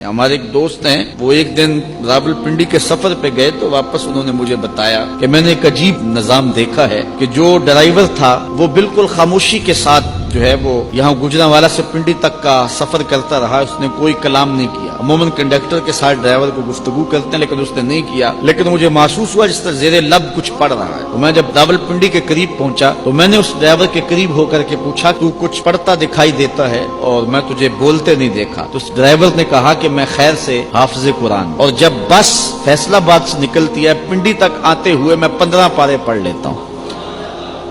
ہمارے ایک دوست ہیں، وہ ایک دن راولپنڈی کے سفر پہ گئے تو واپس انہوں نے مجھے بتایا کہ میں نے ایک عجیب نظام دیکھا ہے کہ جو ڈرائیور تھا وہ بالکل خاموشی کے ساتھ جو ہے وہ یہاں گجرانوالا سے پنڈی تک کا سفر کرتا رہا، اس نے کوئی کلام نہیں کیا۔ عموماً کنڈکٹر کے ساتھ ڈرائیور کو گفتگو کرتے ہیں لیکن اس نے نہیں کیا، لیکن مجھے محسوس ہوا جس طرح زیر لب کچھ پڑھ رہا ہے۔ تو میں جب راولپنڈی کے قریب پہنچا تو میں نے اس ڈرائیور کے قریب ہو کر کے پوچھا تو کچھ پڑھتا دکھائی دیتا ہے اور میں تجھے بولتے نہیں دیکھا؟ تو اس ڈرائیور نے کہا کہ میں خیر سے حافظ قرآن، اور جب بس فیصلہ آباد سے نکلتی ہے پنڈی تک آتے ہوئے میں 15 پارے پڑھ لیتا ہوں،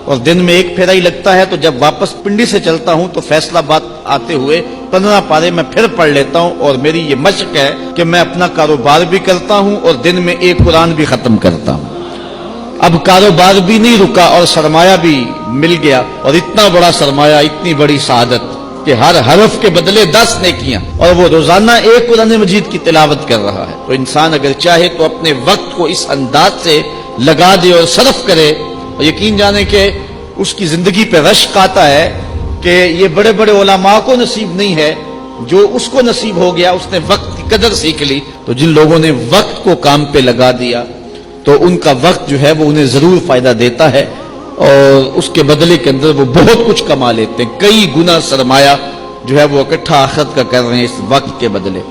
اور دن میں ایک پھیرا ہی لگتا ہے، تو جب واپس پنڈی سے چلتا ہوں تو فیصلہ آباد آتے ہوئے 15 پارے میں پھر پڑھ لیتا ہوں، اور میری یہ مشق ہے کہ میں اپنا کاروبار بھی کرتا ہوں اور دن میں ایک قرآن بھی ختم کرتا ہوں۔ اب کاروبار بھی نہیں رکا اور سرمایہ بھی مل گیا، اور اتنا بڑا سرمایہ، اتنی بڑی سعادت کہ ہر حرف کے بدلے 10 نیکیاں، اور وہ روزانہ ایک قرآن مجید کی تلاوت کر رہا ہے۔ تو انسان اگر چاہے تو اپنے وقت کو اس انداز سے لگا دے اور صرف کرے، اور یقین جانے کہ اس کی زندگی پہ رشک آتا ہے کہ یہ بڑے بڑے علماء کو نصیب نہیں ہے جو اس کو نصیب ہو گیا، اس نے وقت کی قدر سیکھ لی۔ تو جن لوگوں نے وقت کو کام پہ لگا دیا تو ان کا وقت جو ہے وہ انہیں ضرور فائدہ دیتا ہے، اور اس کے بدلے کے اندر وہ بہت کچھ کما لیتے ہیں، کئی گنا سرمایہ جو ہے وہ اکٹھا آخرت کا کر رہے ہیں اس وقت کے بدلے۔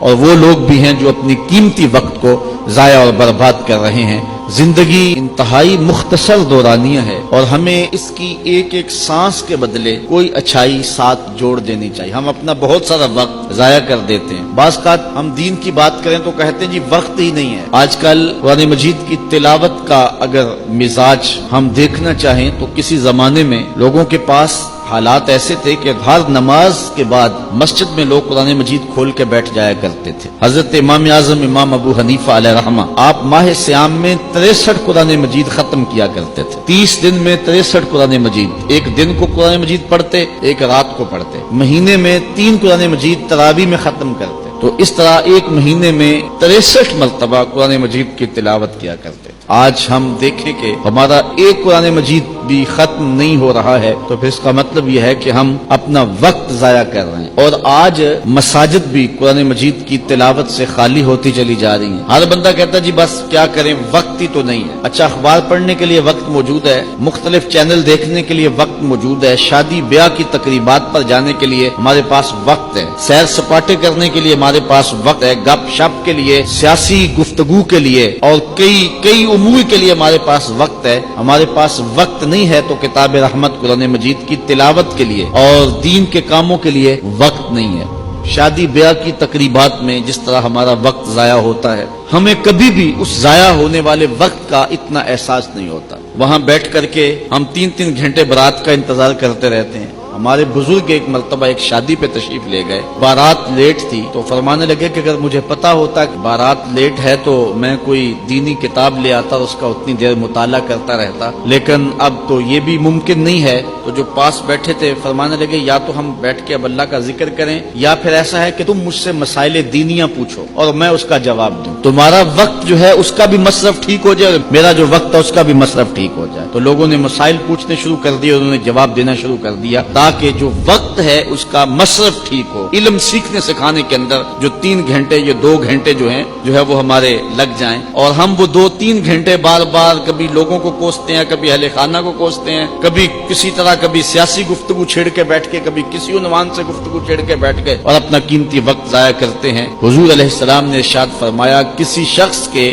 اور وہ لوگ بھی ہیں جو اپنی قیمتی وقت کو ضائع اور برباد کر رہے ہیں۔ زندگی انتہائی مختصر دورانیہ ہے، اور ہمیں اس کی ایک ایک سانس کے بدلے کوئی اچھائی ساتھ جوڑ دینی چاہیے۔ ہم اپنا بہت سارا وقت ضائع کر دیتے ہیں۔ بعض اوقات ہم دین کی بات کریں تو کہتے ہیں جی وقت ہی نہیں ہے۔ آج کل قرآن مجید کی تلاوت کا اگر مزاج ہم دیکھنا چاہیں تو کسی زمانے میں لوگوں کے پاس حالات ایسے تھے کہ ہر نماز کے بعد مسجد میں لوگ قرآن مجید کھول کے بیٹھ جایا کرتے تھے۔ حضرت امام اعظم امام ابو حنیفہ علیہ رحمہ، آپ ماہ سیام میں 63 قرآن مجید ختم کیا کرتے تھے۔ 30 دن میں 63 قرآن مجید، ایک دن کو قرآن مجید پڑھتے، ایک رات کو پڑھتے، مہینے میں 3 قرآن مجید تراویح میں ختم کرتے۔ تو اس طرح ایک مہینے میں 63 مرتبہ قرآن مجید کی تلاوت کیا کرتے۔ آج ہم دیکھیں کہ ہمارا ایک قرآن مجید بھی ختم نہیں ہو رہا ہے، تو پھر اس کا مطلب یہ ہے کہ ہم اپنا وقت ضائع کر رہے ہیں۔ اور آج مساجد بھی قرآن مجید کی تلاوت سے خالی ہوتی چلی جا رہی ہیں۔ ہر بندہ کہتا ہے جی بس کیا کریں، وقت ہی تو نہیں ہے۔ اچھا، اخبار پڑھنے کے لیے وقت موجود ہے، مختلف چینل دیکھنے کے لیے وقت موجود ہے، شادی بیاہ کی تقریبات پر جانے کے لیے ہمارے پاس وقت ہے، سیر سپاٹے کرنے کے لیے ہمارے پاس وقت ہے، گپ شپ کے لیے، سیاسی گفتگو کے لیے، اور کئی امور کے لیے ہمارے پاس وقت ہے۔ ہمارے پاس وقت نہیں ہے تو کتاب رحمت قرآن مجید کی تلاوت کے لیے اور دین کے کاموں کے لیے وقت نہیں ہے۔ شادی بیاہ کی تقریبات میں جس طرح ہمارا وقت ضائع ہوتا ہے، ہمیں کبھی بھی اس ضائع ہونے والے وقت کا اتنا احساس نہیں ہوتا۔ وہاں بیٹھ کر کے ہم 3 گھنٹے بارات کا انتظار کرتے رہتے ہیں۔ ہمارے بزرگ ایک مرتبہ ایک شادی پہ تشریف لے گئے، بارات لیٹ تھی، تو فرمانے لگے کہ اگر مجھے پتا ہوتا کہ بارات لیٹ ہے تو میں کوئی دینی کتاب لے آتا اور اس کا اتنی دیر مطالعہ کرتا رہتا، لیکن اب تو یہ بھی ممکن نہیں ہے۔ تو جو پاس بیٹھے تھے فرمانے لگے یا تو ہم بیٹھ کے اب اللہ کا ذکر کریں، یا پھر ایسا ہے کہ تم مجھ سے مسائل دینیاں پوچھو اور میں اس کا جواب دوں، تمہارا وقت جو ہے اس کا بھی مصرف ٹھیک ہو جائے اور میرا جو وقت ہے اس کا بھی مصرف ٹھیک ہو جائے۔ تو لوگوں نے مسائل پوچھنے شروع کر دیے، انہوں نے جواب دینا شروع کر دیا، تاکہ جو وقت ہے اس کا مصرف ٹھیک ہو۔ علم سیکھنے سکھانے کے اندر جو 3 گھنٹے یا 2 گھنٹے جو ہے وہ ہمارے لگ جائیں، اور ہم وہ 2-3 گھنٹے بار بار کبھی لوگوں کو کوستے ہیں، کبھی اہل خانہ کو کوستے ہیں، کبھی کسی طرح، کبھی سیاسی گفتگو چھیڑ کے بیٹھ کے، کبھی کسی عنوان سے گفتگو چھیڑ کے بیٹھ گئے اور اپنا قیمتی وقت ضائع کرتے ہیں۔ حضور علیہ السلام نے ارشاد فرمایا، کسی شخص کے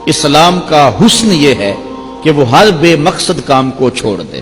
اسلام کا حسن یہ ہے کہ وہ ہر بے مقصد کام کو چھوڑ دے۔